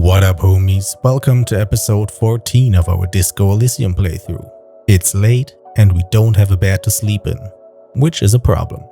What up, homies? Welcome to episode 14 of our Disco Elysium playthrough. It's late and we don't have a bed to sleep in, which is a problem.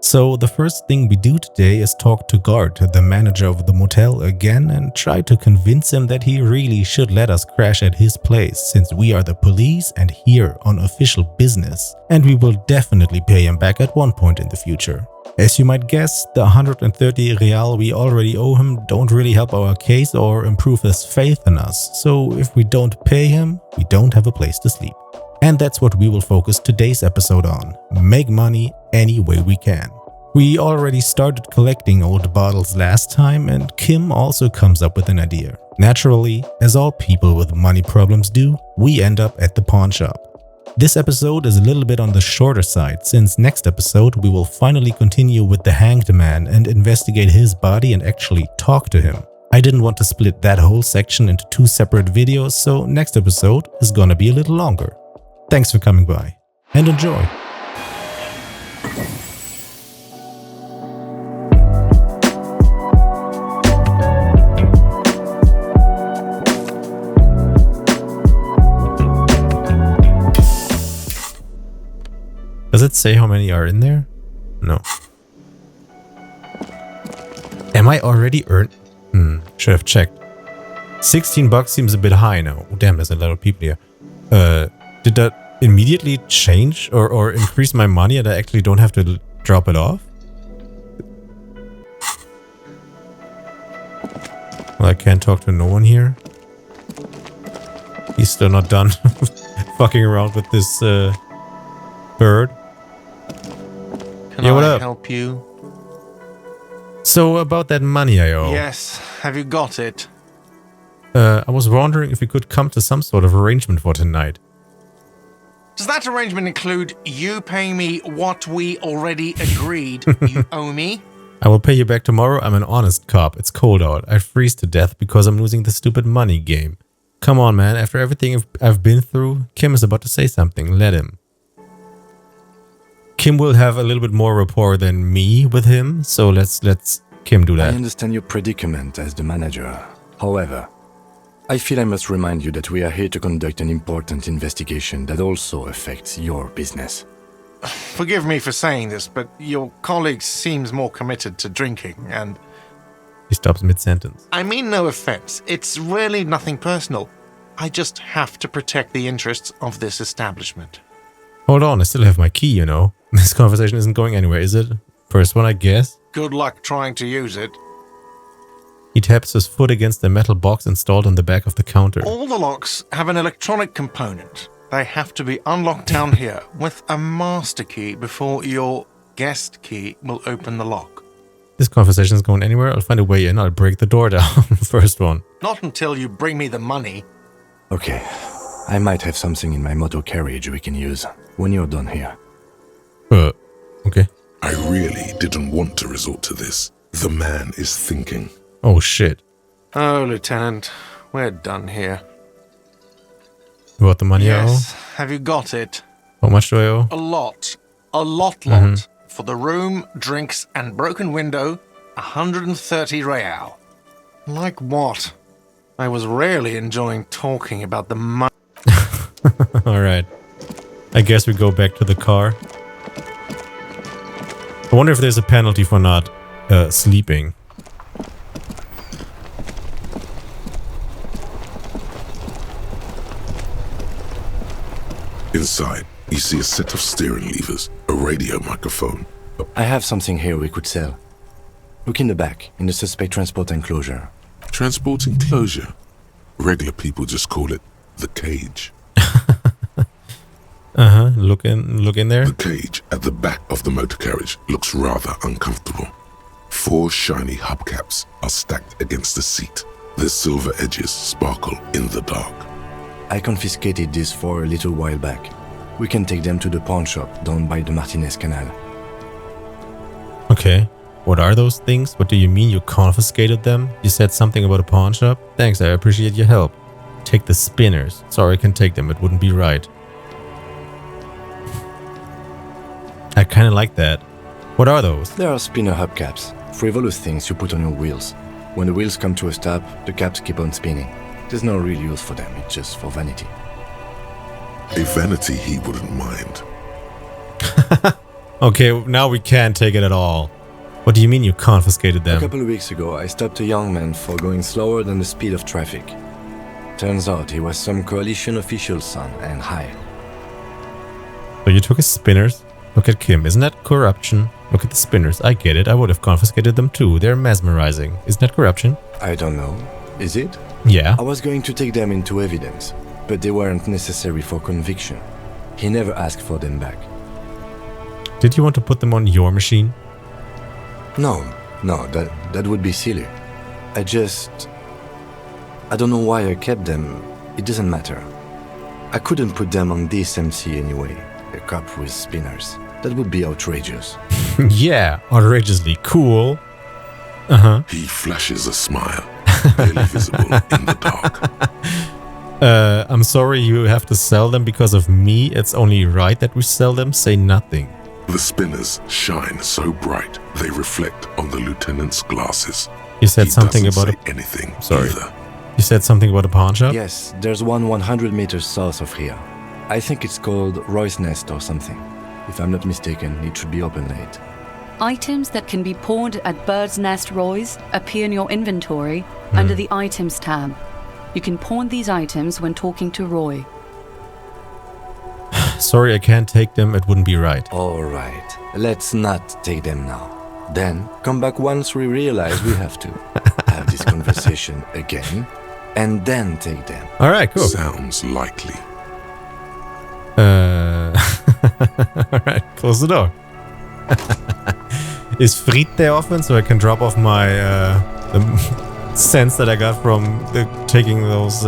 So the first thing we do today is talk to Gart, the manager of the motel, again and try to convince him that he really should let us crash at his place since we are the police and here on official business, and we will definitely pay him back at one point in the future. As you might guess, the 130 real we already owe him don't really help our case or improve his faith in us, so if we don't pay him, we don't have a place to sleep. And that's what we will focus today's episode on. Make money any way we can. We already started collecting old bottles last time, and Kim also comes up with an idea. Naturally, as all people with money problems do, we end up at the pawn shop. This episode is a little bit on the shorter side, since next episode we will finally continue with the hanged man and investigate his body and actually talk to him. I didn't want to split that whole section into two separate videos, so next episode is gonna be a little longer. Thanks for coming by, and enjoy! Does it say how many are in there? No. Am I already earned? Should have checked. 16 bucks seems a bit high now. Oh, damn, there's a lot of people here. Did that immediately change or increase my money and I actually don't have to drop it off? Well, I can't talk to no one here. He's still not done fucking around with this bird. Can what I up? help you? So about that money I owe. Yes. Have you got it? I was wondering if we could come to some sort of arrangement for tonight. Does that arrangement include you paying me what we already agreed you owe me? I will pay you back tomorrow. I'm an honest cop. It's cold out. I freeze to death because I'm losing the stupid money game. Come on, man. After everything I've been through, Kim is about to say something. Let him. Kim will have a little bit more rapport than me with him, so let's Kim do that. I understand your predicament as the manager. However, I feel I must remind you that we are here to conduct an important investigation that also affects your business. Forgive me for saying this, but your colleague seems more committed to drinking and... He stops mid-sentence. I mean no offense. It's really nothing personal. I just have to protect the interests of this establishment. Hold on, I still have my key, you know. This conversation isn't going anywhere, is it? First one, I guess. Good luck trying to use it. He taps his foot against the metal box installed on the back of the counter. All the locks have an electronic component. They have to be unlocked down here with a master key before your guest key will open the lock. This conversation is going anywhere. I'll find a way in. I'll break the door down. First one. Not until you bring me the money. Okay, I might have something in my motor carriage we can use when you're done here. Okay. I really didn't want to resort to this. The man is thinking. Oh, shit. Oh, Lieutenant, we're done here. You want the money I owe? Yes, have you got it? How much do I owe? A lot. A lot. For the room, drinks, and broken window, 130 real. Like what? I was rarely enjoying talking about the money. Alright. I guess we go back to the car. I wonder if there's a penalty for not sleeping. Inside, you see a set of steering levers, a radio microphone. I have something here we could sell. Look in the back, in the suspect transport enclosure. Transport enclosure. Regular people just call it the cage. Look in there. The cage at the back of the motor carriage looks rather uncomfortable. 4 shiny hubcaps are stacked against the seat. Their silver edges sparkle in the dark. I confiscated these 4 a little while back. We can take them to the pawn shop down by the Martinez Canal. Okay. What are those things? What do you mean you confiscated them? You said something about a pawn shop? Thanks, I appreciate your help. Take the spinners. Sorry, I can take them. It wouldn't be right. I kind of like that. What are those? There are spinner hubcaps, frivolous things you put on your wheels. When the wheels come to a stop, the caps keep on spinning. There's no real use for them, it's just for vanity. A vanity he wouldn't mind. Okay, now we can't take it at all. What do you mean you confiscated A them? couple of weeks ago, I stopped a young man for going slower than the speed of traffic. Turns out he was some coalition official's son and high. So you took his spinners? Look at Kim, isn't that corruption? Look at the spinners, I get it, I would have confiscated them too, they're mesmerizing. Isn't that corruption? I don't know. Is it? Yeah. I was going to take them into evidence, but they weren't necessary for conviction. He never asked for them back. Did you want to put them on your machine? No, that would be silly. I don't know why I kept them. It doesn't matter. I couldn't put them on this MC anyway. A cop with spinners. That would be outrageous. Yeah, outrageously cool. He flashes a smile, barely visible in the dark. I'm sorry you have to sell them because of me. It's only right that we sell them. Say nothing. The spinners shine so bright they reflect on the lieutenant's glasses. You said He something doesn't about say anything Sorry. either. You said something about a pawn shop? Yes, there's one 100 meters south of here. I think it's called Roy's Nest or something. If I'm not mistaken, it should be open late. Items that can be pawned at Bird's Nest Roy's appear in your inventory under the Items tab. You can pawn these items when talking to Roy. Sorry, I can't take them. It wouldn't be right. Alright, let's not take them now. Then come back once we realize we have to. Have this conversation again, and then take them. Alright, cool. Sounds likely. Alright, close the door. Is Fried there often so I can drop off my the sense that I got from taking those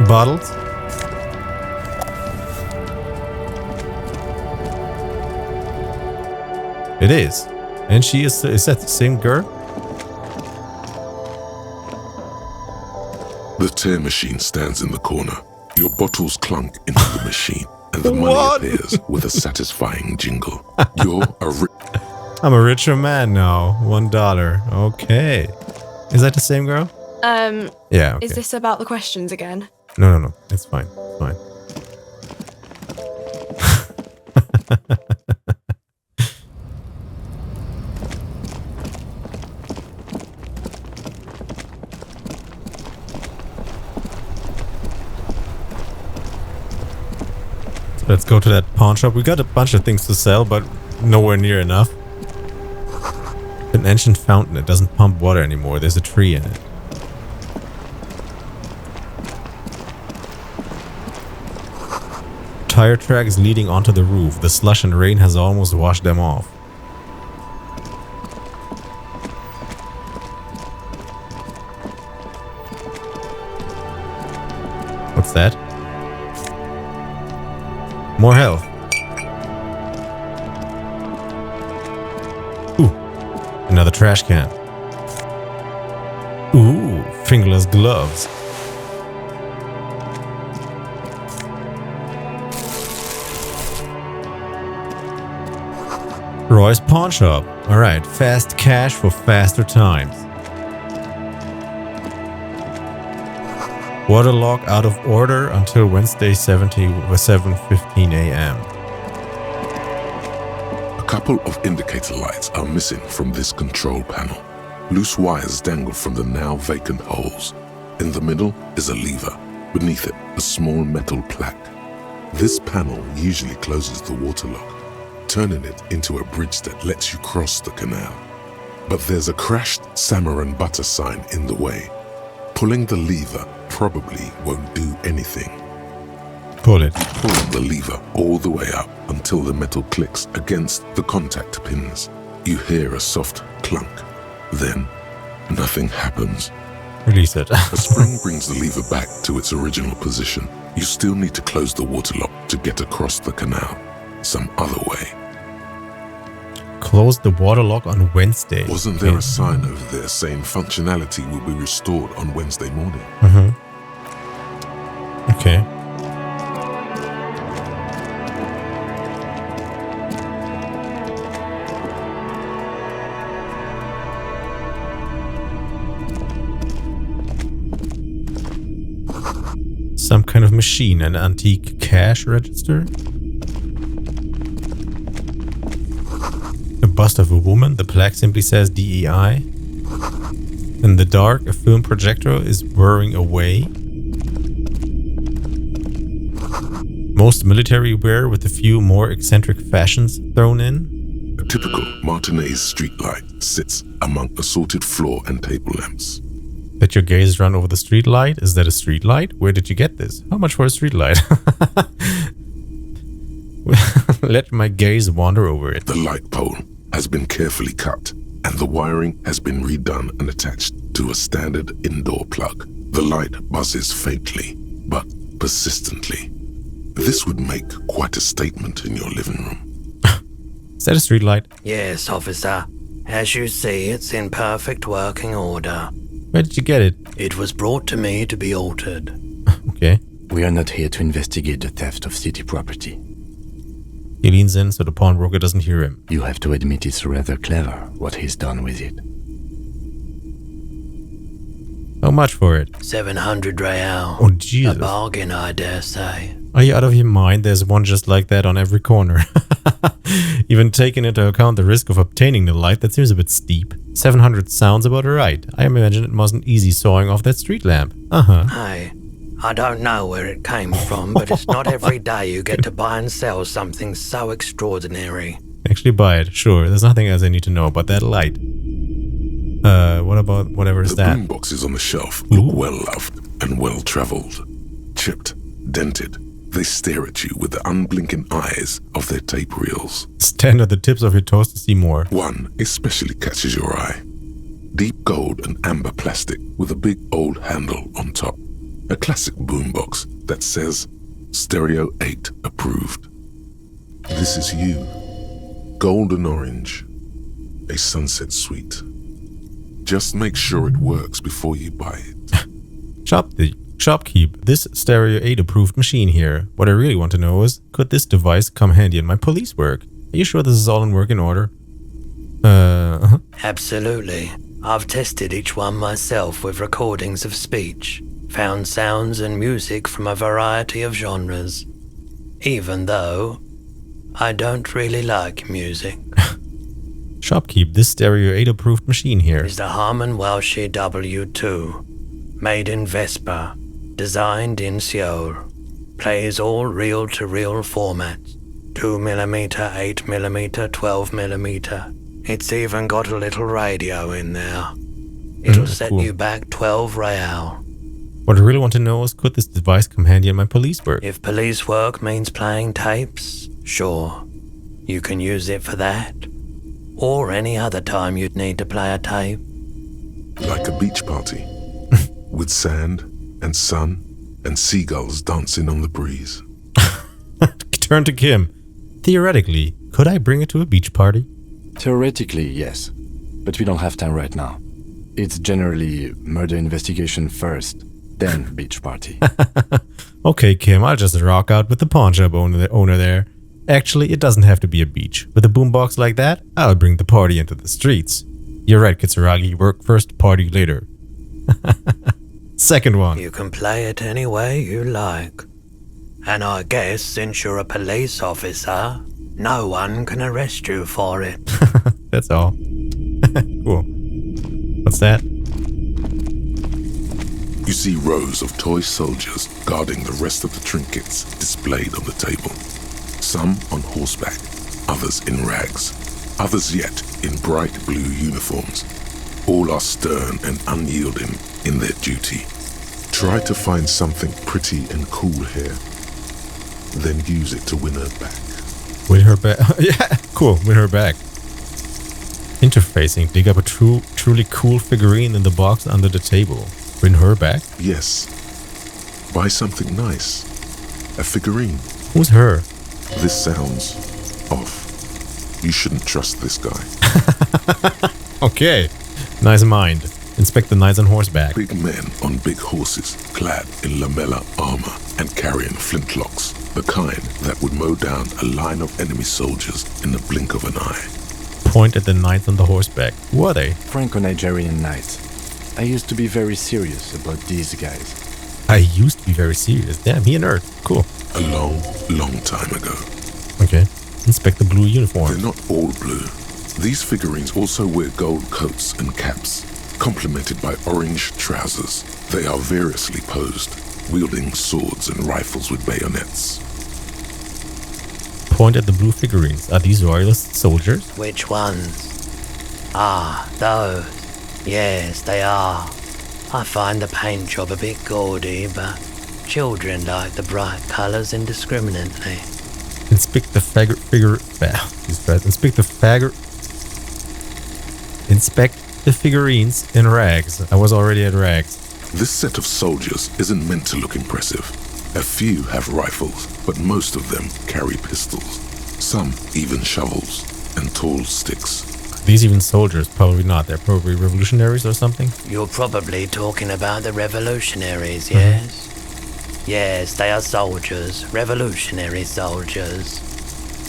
bottles? It is. And she is that the same girl? The tear machine stands in the corner. Your bottles clunk into the machine, and the money What? appears with a satisfying jingle. You're I'm a richer man now. $1. Okay. Is that the same girl? Yeah. Okay. Is this about the questions again? No. It's fine. It's fine. Let's go to that pawn shop. We got a bunch of things to sell, but nowhere near enough. An ancient fountain. It doesn't pump water anymore. There's a tree in it. Tire tracks leading onto the roof. The slush and rain has almost washed them off. What's that? More health. Ooh, another trash can. Ooh, fingerless gloves. Roy's Pawn Shop. Alright, fast cash for faster times. Water lock out of order until Wednesday 7:15 a.m. A couple of indicator lights are missing from this control panel. Loose wires dangle from the now vacant holes. In the middle is a lever. Beneath it, a small metal plaque. This panel usually closes the water lock, turning it into a bridge that lets you cross the canal. But there's a crashed salmon and butter sign in the way. Pulling the lever probably won't do anything. Pull it. Pull the lever all the way up until the metal clicks against the contact pins. You hear a soft clunk. Then, nothing happens. Release it. A spring brings the lever back to its original position. You still need to close the water lock to get across the canal. Some other way. Close the water lock on Wednesday. Wasn't there a sign over there saying functionality will be restored on Wednesday morning? Okay. Some kind of machine, an antique cash register. A bust of a woman, the plaque simply says DEI. In the dark, a film projector is whirring away. Most military wear with a few more eccentric fashions thrown in. A typical Martinez streetlight sits among assorted floor and table lamps. Let your gaze run over the streetlight. Is that a streetlight? Where did you get this? How much for a streetlight? Let my gaze wander over it. The light pole has been carefully cut, and the wiring has been redone and attached to a standard indoor plug. The light buzzes faintly, but persistently. This would make quite a statement in your living room. Is that a streetlight? Yes, officer. As you see, it's in perfect working order. Where did you get it? It was brought to me to be altered. Okay. We are not here to investigate the theft of city property. He leans in so the pawnbroker doesn't hear him. You have to admit it's rather clever what he's done with it. How much for it? 700 real. Oh, Jesus. A bargain, I dare say. Are you out of your mind? There's one just like that on every corner. Even taking into account the risk of obtaining the light, that seems a bit steep. 700 sounds about right. I imagine it wasn't easy sawing off that street lamp. Hey, I don't know where it came from, but it's not every day you get to buy and sell something so extraordinary. Actually buy it, sure. There's nothing else I need to know about that light. What about whatever is that? The boomboxes on the shelf look well loved and well traveled. Chipped, dented, they stare at you with the unblinking eyes of their tape reels. Stand at the tips of your toes to see more. One especially catches your eye. Deep gold and amber plastic with a big old handle on top. A classic boombox that says Stereo 8 approved. This is you. Golden orange. A sunset suite. Just make sure it works before you buy it. Shopkeep, this Stereo 8 approved machine here. What I really want to know is, could this device come handy in my police work? Are you sure this is all in working order? Absolutely. I've tested each one myself with recordings of speech, found sounds and music from a variety of genres. Even though I don't really like music. Shopkeep, this Stereo 8 approved machine here. Is the Harman Welsh W2, made in Vespa, designed in Seoul. Plays all reel-to-reel formats. 2mm, 8mm, 12mm. It's even got a little radio in there. It'll set cool. you back 12 real. What I really want to know is, could this device come handy in my police work? If police work means playing tapes, sure. You can use it for that. Or any other time you'd need to play a tape. Like a beach party. With sand and sun and seagulls dancing on the breeze. Turn to Kim. Theoretically, could I bring it to a beach party? Theoretically, yes. But we don't have time right now. It's generally murder investigation first, then beach party. Okay, Kim, I'll just rock out with the pawn shop owner there. Actually, it doesn't have to be a beach. With a boombox like that, I'll bring the party into the streets. You're right, Kitsuragi. Work first, party later. Second one. You can play it any way you like. And I guess since you're a police officer, no one can arrest you for it. That's all. Cool. What's that? You see rows of toy soldiers guarding the rest of the trinkets displayed on the table. Some on horseback, others in rags, others yet in bright blue uniforms. All are stern and unyielding in their duty. Try to find something pretty and cool here, then use it to win her back. Win her back. Yeah, cool. Win her back. Interfacing. Dig up a truly cool figurine in the box under the table. Win her back? Yes. Buy something nice. A figurine. Who's her? This sounds off. You shouldn't trust this guy. Okay. Nice mind. Inspect the knights on horseback. Big men on big horses, clad in lamella armor and carrying flintlocks. The kind that would mow down a line of enemy soldiers in the blink of an eye. Point at the knights on the horseback. Who are they? Franco-Nigerian knights. I used to be very serious about these guys. I used to be very serious. Damn, he a nerd. Cool. A long, long time ago. Okay. Inspect the blue uniform. They're not all blue. These figurines also wear gold coats and caps, complemented by orange trousers. They are variously posed, wielding swords and rifles with bayonets. Point at the blue figurines. Are these royalist soldiers? Which ones? Ah, those. Yes, they are. I find the paint job a bit gaudy, but children like the bright colours indiscriminately. Inspect the Inspect the figurines in rags. I was already at rags. This set of soldiers isn't meant to look impressive. A few have rifles, but most of them carry pistols. Some even shovels and tall sticks. These even soldiers? Probably not. They're probably revolutionaries or something. You're probably talking about the revolutionaries, yes? Yes, they are soldiers, revolutionary soldiers.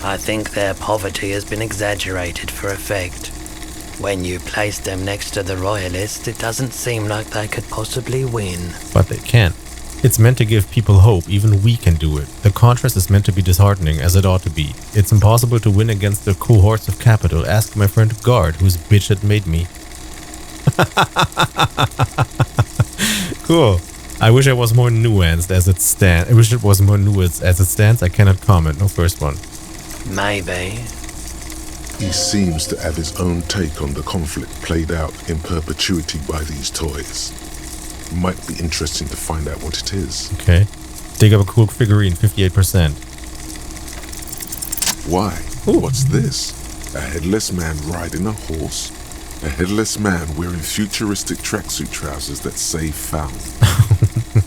I think their poverty has been exaggerated for effect. When you place them next to the royalists, it doesn't seem like they could possibly win. But they can. It's meant to give people hope. Even we can do it. The contrast is meant to be disheartening, as it ought to be. It's impossible to win against the cohorts of capital. Ask my friend Guard, whose bitch had made me. Cool. I wish I was more nuanced as it stands. I wish it was more nuanced as it stands. I cannot comment. No first one. Maybe. He seems to have his own take on the conflict played out in perpetuity by these toys. Might be interesting to find out what it is. Okay. Dig up a cool figurine, 58%. Why? Ooh. What's this? A headless man riding a horse. A headless man wearing futuristic tracksuit trousers that say found.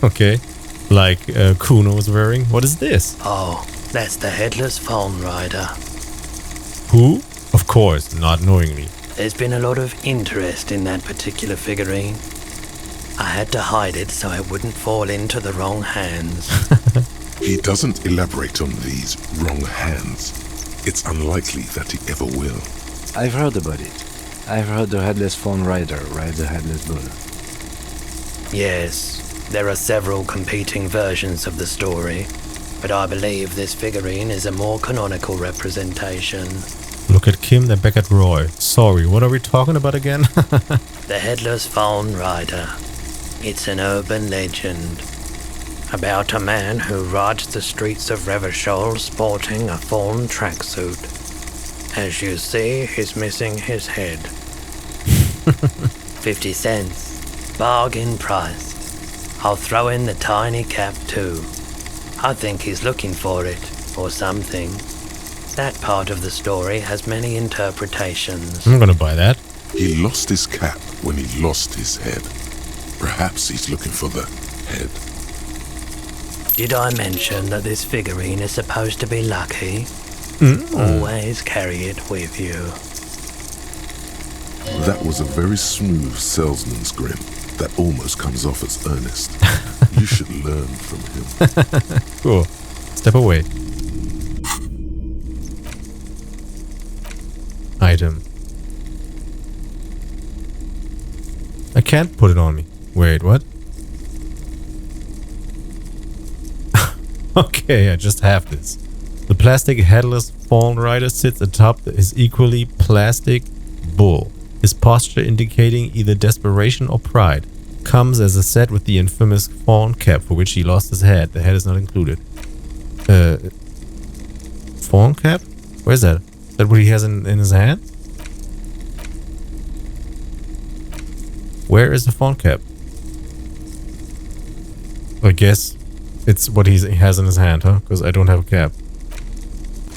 Okay. Like Kuno was wearing. What is this? Oh, that's the headless phone rider. Who? Of course, not knowingly. There's been a lot of interest in that particular figurine. I had to hide it so it wouldn't fall into the wrong hands. He doesn't elaborate on these wrong hands. It's unlikely that he ever will. I've heard about it. I've heard the headless phone rider rides a headless bull. Yes, there are several competing versions of the story, but I believe this figurine is a more canonical representation. Look at Kim, then back at Roy. Sorry, what are we talking about again? The headless phone rider. It's an urban legend about a man who rides the streets of Revachol sporting a fawn tracksuit. As you see, he's missing his head. 50 cents. Bargain price. I'll throw in the tiny cap too. I think he's looking for it, or something. That part of the story has many interpretations. I'm gonna buy that. He lost his cap when he lost his head. Perhaps he's looking for the head. Did I mention that this figurine is supposed to be lucky? Always carry it with you. That was a very smooth salesman's grin that almost comes off as earnest. You should learn from him. Cool. Step away. Item. I can't put it on me. Wait, what? Okay, I just have this. The plastic headless fawn rider sits atop his equally plastic bull. His posture indicating either desperation or pride. Comes as a set with the infamous fawn cap for which he lost his head. The head is not included. Fawn cap? Where's that? Is that what he has in his hand? Where is the fawn cap? I guess it's what he has in his hand, huh? Because I don't have a cap.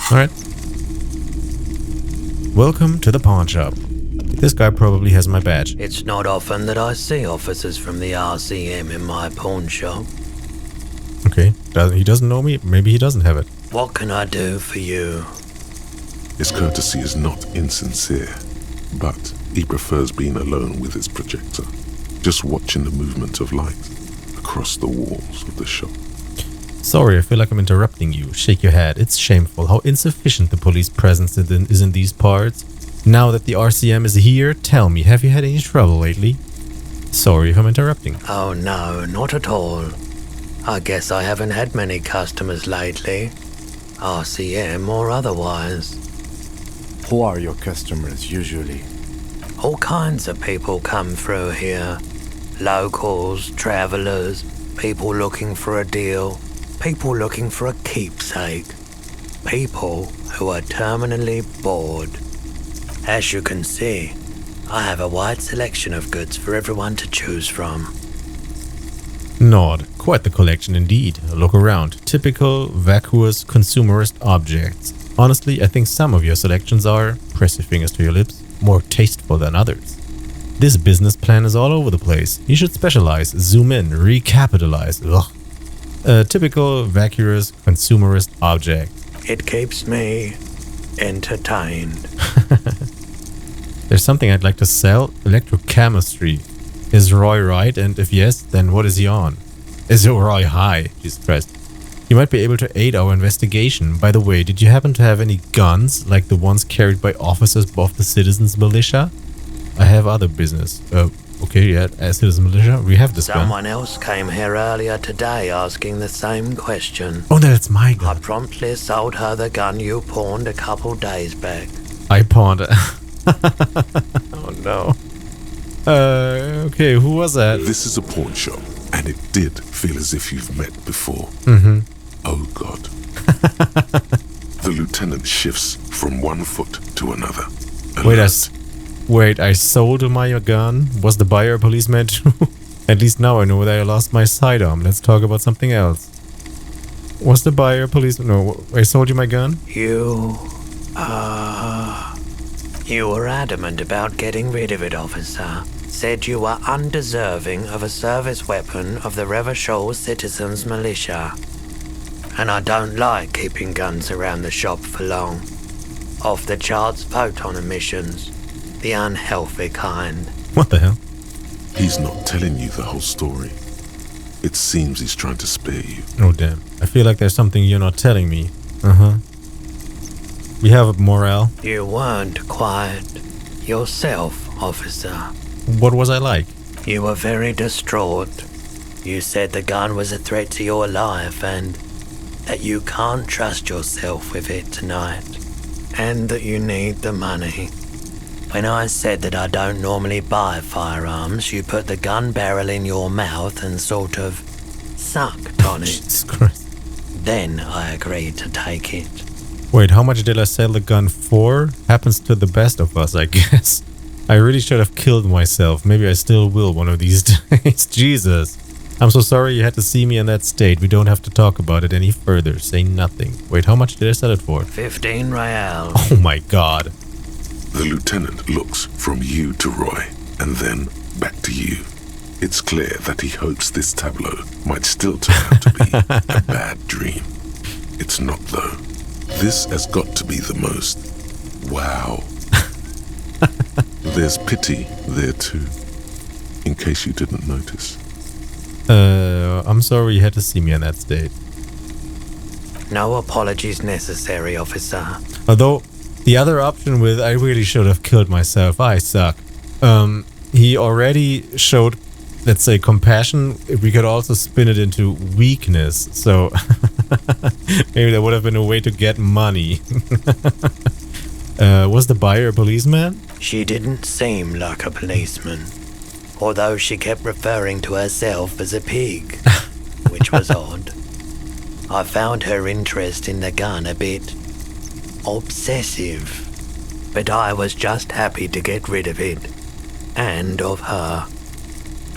Alright. Welcome to the pawn shop. This guy probably has my badge. It's not often that I see officers from the RCM in my pawn shop. Okay. He doesn't know me. Maybe he doesn't have it. What can I do for you? His courtesy is not insincere, but he prefers being alone with his projector, just watching the movement of light across the walls of the shop. Sorry, I feel like I'm interrupting you. Shake your head. It's shameful how insufficient the police presence is in these parts. Now that the RCM is here, tell me, have you had any trouble lately? Sorry if I'm interrupting. Oh no, not at all. I guess I haven't had many customers lately, RCM or otherwise. Who are your customers usually? All kinds of people come through here. Locals, travellers, people looking for a deal, people looking for a keepsake, people who are terminally bored. As you can see, I have a wide selection of goods for everyone to choose from. Nod. Quite the collection indeed. Look around. Typical, vacuous, consumerist objects. Honestly, I think some of your selections are, press your fingers to your lips, more tasteful than others. This business plan is all over the place. You should specialize, zoom in, recapitalize. Ugh. Typical, vacuous, consumerist object. It keeps me entertained. There's something I'd like to sell. Electrochemistry. Is Roy right? And if yes, then what is he on? Is Roy high? Jesus Christ. You might be able to aid our investigation. By the way, did you happen to have any guns, like the ones carried by officers of the Citizens Militia? I have other business. Okay, yeah, as Citizen Militia, we have this gun. Someone else came here earlier today asking the same question. Oh, that's my I gun. promptly sold her the gun you pawned a couple days back. I pawned it. Oh no. Okay, who was that? This is a pawn shop, and it did feel as if you've met before. Mm-hmm. Oh God. The lieutenant shifts from one foot to another. Wait, I sold my gun? Was the buyer a policeman too? At least now I know that I lost my sidearm. Let's talk about something else. Was the buyer a policeman? No, I sold you my gun? You were adamant about getting rid of it, officer. Said you were undeserving of a service weapon of the Revachol Citizens Militia. And I don't like keeping guns around the shop for long. Off the charts photon emissions. The unhealthy kind. What the hell? He's not telling you the whole story. It seems he's trying to spare you. Oh damn. I feel like there's something you're not telling me. Uh-huh. We have a morale. You weren't quite yourself, officer. What was I like? You were very distraught. You said the gun was a threat to your life and that you can't trust yourself with it tonight. And that you need the money. When I said that I don't normally buy firearms, you put the gun barrel in your mouth and sort of sucked on it. Jesus Christ. Then I agreed to take it. Wait, how much did I sell the gun for? Happens to the best of us, I guess. I really should have killed myself. Maybe I still will one of these days. Jesus. I'm so sorry you had to see me in that state. We don't have to talk about it any further. Say nothing. Wait, how much did I sell it for? 15 real. Oh my God. The lieutenant looks from you to Roy, and then back to you. It's clear that he hopes this tableau might still turn out to be a bad dream. It's not, though. This has got to be the most... wow. There's pity there, too, in case you didn't notice. I'm sorry you had to see me in that state. No apologies necessary, officer. Although, the other option with I really should have killed myself, I suck. He already showed, let's say, compassion. We could also spin it into weakness. So, maybe that would have been a way to get money. Was the buyer a policeman? She didn't seem like a policeman. Although she kept referring to herself as a pig, which was odd. I found her interest in the gun a bit obsessive, but I was just happy to get rid of it, and of her.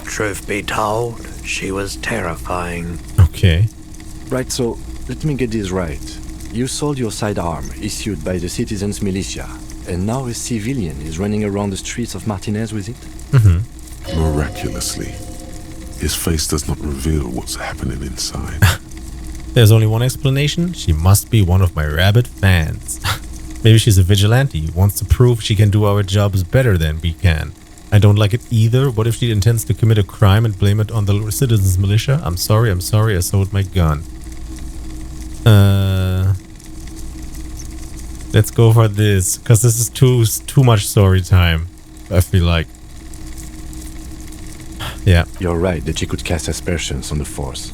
Truth be told, she was terrifying. Okay. Right, so let me get this right. You sold your sidearm issued by the Citizens Militia, and now a civilian is running around the streets of Martinez with it? Mm-hmm. Miraculously, his face does not reveal what's happening inside. There's only one explanation. She must be one of my rabid fans. Maybe she's a vigilante, wants to prove she can do our jobs better than we can. I don't like it either. What if she intends to commit a crime and blame it on the Citizens Militia? I'm sorry, I sold my gun. Let's go for this, because this is too much story time, I feel like. Yeah. You're right that she could cast aspersions on the force.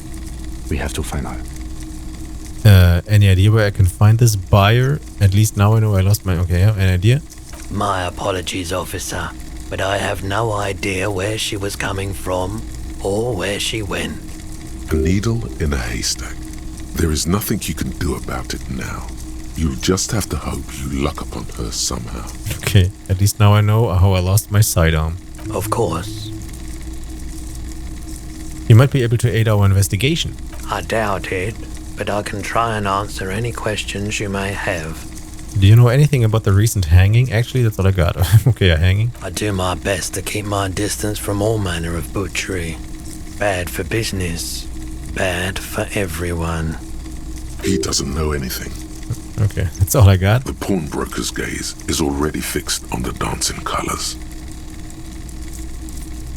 We have to find her. Any idea where I can find this buyer? At least now I know I lost my... Okay, yeah, any idea? My apologies, officer, but I have no idea where she was coming from or where she went. A needle in a haystack. There is nothing you can do about it now. You'll just have to hope you luck upon her somehow. Okay, at least now I know how I lost my sidearm. Of course. You might be able to aid our investigation. I doubt it, but I can try and answer any questions you may have. Do you know anything about the recent hanging? Actually, that's all I got. Okay, a hanging. I do my best to keep my distance from all manner of butchery. Bad for business. Bad for everyone. He doesn't know anything. Okay, that's all I got. The pawnbroker's gaze is already fixed on the dancing colors.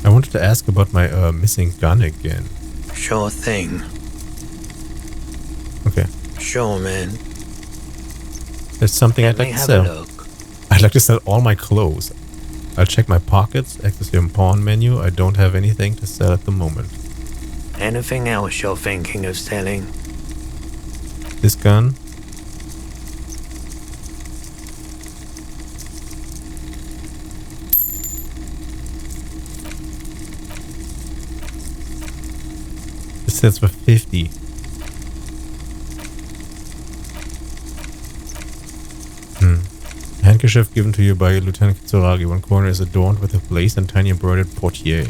I wanted to ask about my missing gun again. Sure thing. Okay. Sure, man. There's something Let I'd like me to have sell. a look. I'd like to sell all my clothes. I'll check my pockets, access your pawn menu. I don't have anything to sell at the moment. Anything else you're thinking of selling? This gun. This sells for 50. Handkerchief given to you by Lieutenant Kitsuragi. One corner is adorned with a lace and tiny embroidered portiere.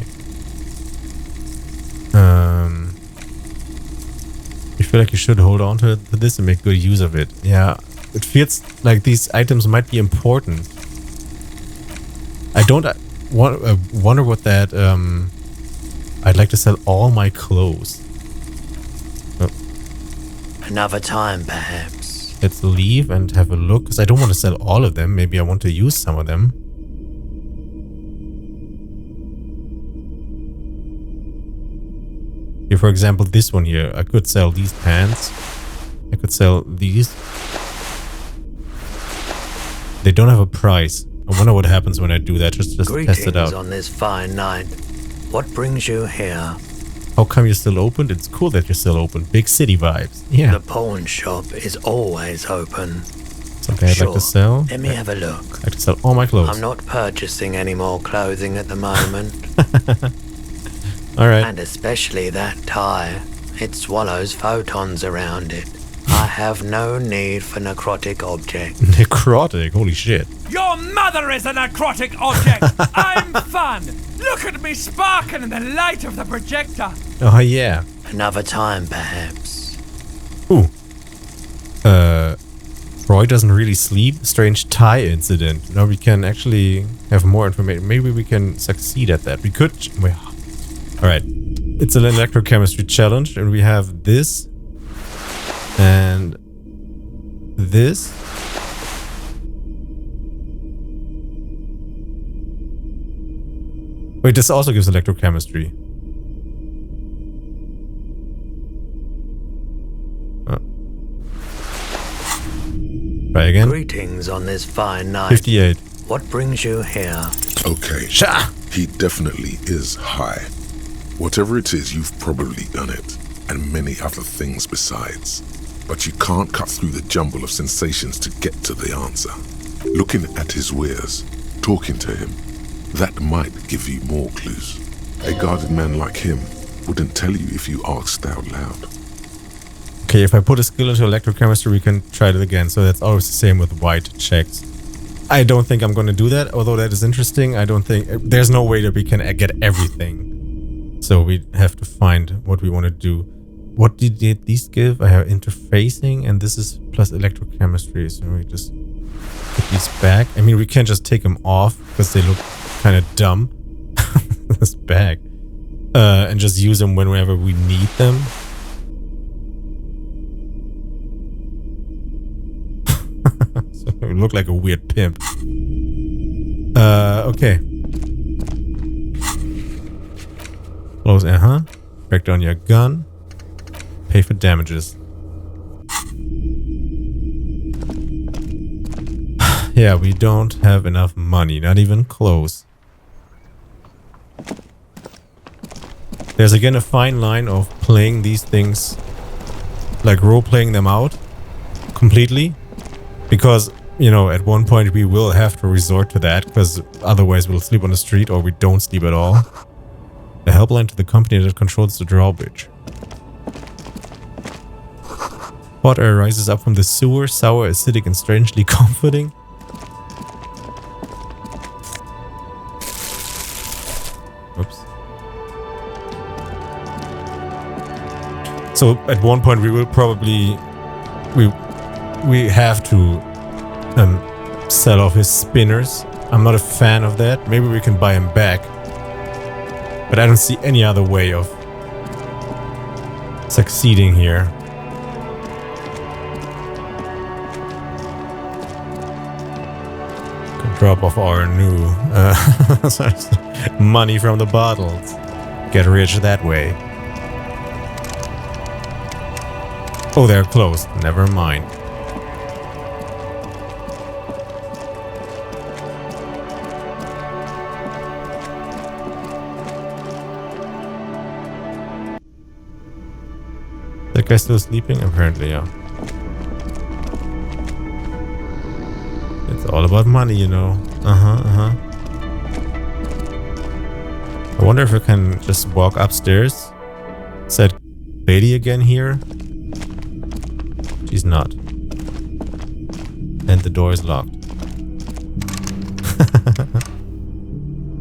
You feel like you should hold on to this and make good use of it. Yeah, it feels like these items might be important. I don't wonder what that... I'd like to sell all my clothes. Oh. Another time, perhaps. Let's leave and have a look, because I don't want to sell all of them. Maybe I want to use some of them. Here, for example, this one here. I could sell these pants. I could sell these. They don't have a price. I wonder what happens when I do that. Just test it out. On this fine night. What brings you here? How come you're still open? It's cool that you're still open. Big city vibes. Yeah. The pawn shop is always open. Something I'd like to sell. Let me have a look. I'd like to sell all my clothes. I'm not purchasing any more clothing at the moment. Alright. And especially that tie. It swallows photons around it. I have no need for necrotic objects. Necrotic? Holy shit. Your mother is a necrotic object! I'm fun! Look at me sparkling in the light of the projector! Oh yeah. Another time, perhaps. Ooh. Roy doesn't really sleep. Strange tie incident. Now we can actually have more information. Maybe we can succeed at that. We could... Alright. It's an electrochemistry challenge, and we have this. And... this. Wait, this also gives electrochemistry. Try again. Greetings on this fine night. 58. What brings you here? Okay. Sha! He definitely is high. Whatever it is, you've probably done it, and many other things besides. But you can't cut through the jumble of sensations to get to the answer. Looking at his wares, talking to him, that might give you more clues. A guarded man like him wouldn't tell you if you asked out loud. Okay, if I put a skill into electrochemistry, we can try it again. So that's always the same with white checks. I don't think I'm going to do that, although that is interesting. I don't think... There's no way that we can get everything. So we have to find what we want to do. What did these give? I have interfacing, and this is plus electrochemistry. So we just put these back. I mean, we can't just take them off because they look kind of dumb. This bag. And just use them whenever we need them. So we look like a weird pimp. Okay. Close, Break down your gun. Pay for damages. Yeah, we don't have enough money. Not even close. There's again a fine line of playing these things like role-playing them out completely. Because, you know, at one point we will have to resort to that, because otherwise we'll sleep on the street or we don't sleep at all. The helpline to the company that controls the drawbridge. Hot air rises up from the sewer, sour, acidic, and strangely comforting. Oops. So at one point we will probably we have to sell off his spinners. I'm not a fan of that. Maybe we can buy him back, but I don't see any other way of succeeding here. Can drop off our new money from the bottles. Get rich that way. Oh, they're closed. Never mind. That guy's still sleeping? Apparently, yeah. It's all about money, you know. I wonder if I can just walk upstairs. Is that lady again here? She's not. And the door is locked.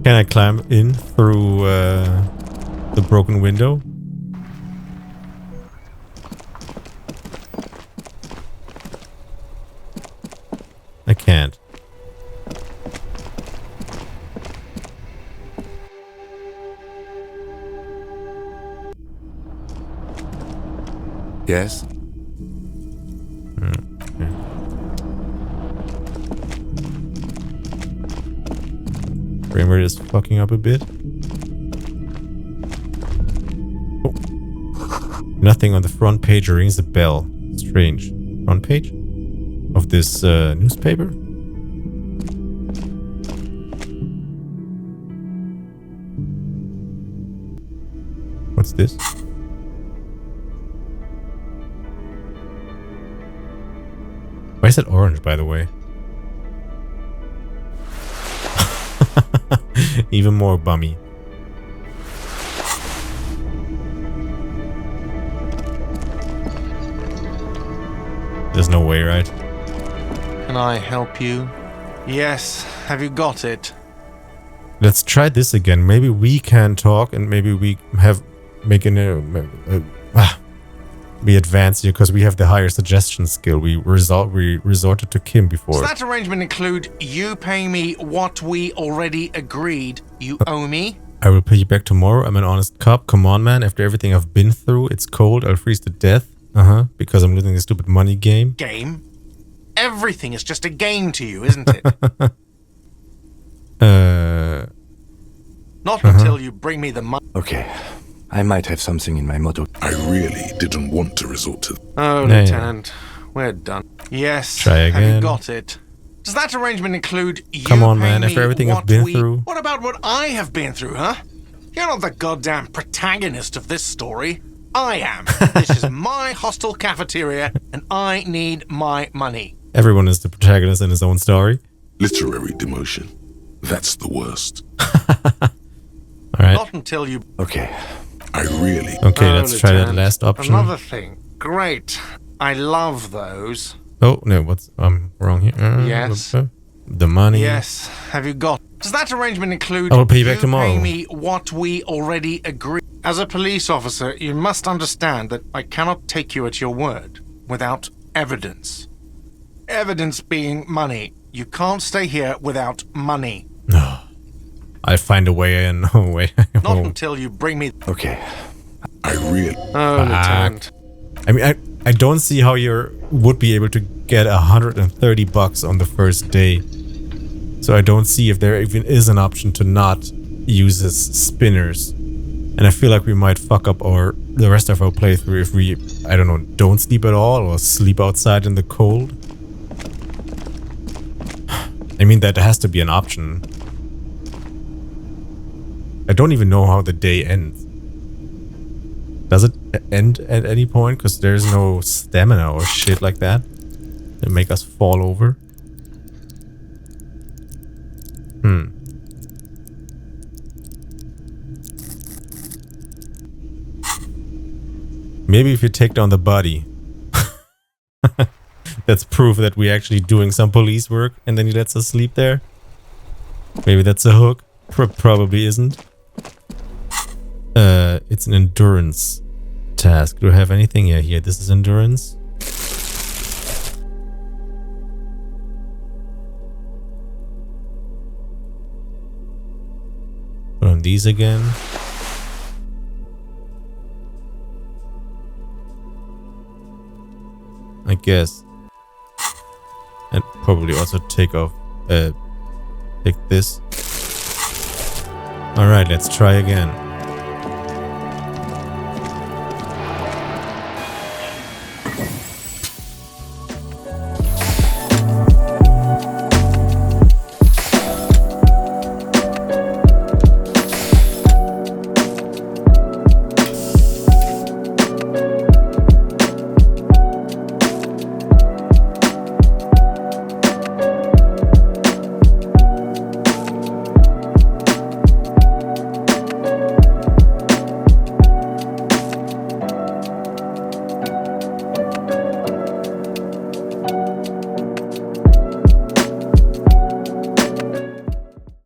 Can I climb in through the broken window? I can't. Yes? Okay. Frame rate is fucking up a bit. Oh. Nothing on the front page rings a bell. Strange. Front page? Of this newspaper? What's this? Why is that orange, by the way? Even more bummy. There's no way, right? Can I help you? Yes. Have you got it? Let's try this again. Maybe we can talk, and maybe we have we advance here because we have the higher suggestion skill. We resorted to Kim before. Does that arrangement include you paying me what we already agreed you owe me? I will pay you back tomorrow. I'm an honest cop. Come on, man. After everything I've been through, it's cold. I'll freeze to death. Because I'm losing this stupid money game. Game? Everything is just a game to you, isn't it? Not until you bring me the money. Okay. I might have something in my motor. I really didn't want to resort to... Oh, Yeah, Lieutenant. We're done. Yes. Try Have again. you got it? Does that arrangement include you Come on, paying man. After me everything I've what been we- through. What about what I have been through, huh? You're not the goddamn protagonist of this story. I am. This is my hostel cafeteria, and I need my money. Everyone is the protagonist in his own story. Literary demotion. That's the worst. Alright. Not until you... Okay. I really... Okay, Oh, let's try that Lieutenant. last option. Another thing. Great. I love those. Oh, no, I'm wrong here. Yes. The money. Yes. Have you got... Does that arrangement include... I will pay you back tomorrow. paying me what we already agreed? As a police officer, you must understand that I cannot take you at your word without evidence. Evidence being money. You can't stay here without money. No. I'll find a way in. Oh, wait. Not until you bring me... Okay. I really... Oh, Lieutenant. I mean, I don't see how you would be able to get $130 on the first day. So I don't see if there even is an option to not use his spinners. And I feel like we might fuck up the rest of our playthrough if we, I don't know, don't sleep at all or sleep outside in the cold. I mean, that has to be an option. I don't even know how the day ends. Does it? end at any point? Because there's no stamina or shit like that. They make us fall over. Maybe if you take down the body. That's proof that we're actually doing some police work, and then he lets us sleep there. Maybe that's a hook. Probably isn't. It's an endurance task. Do I have anything? Yeah, here. This is endurance. Put on these again. I guess. And probably also take off, take this. Alright, let's try again.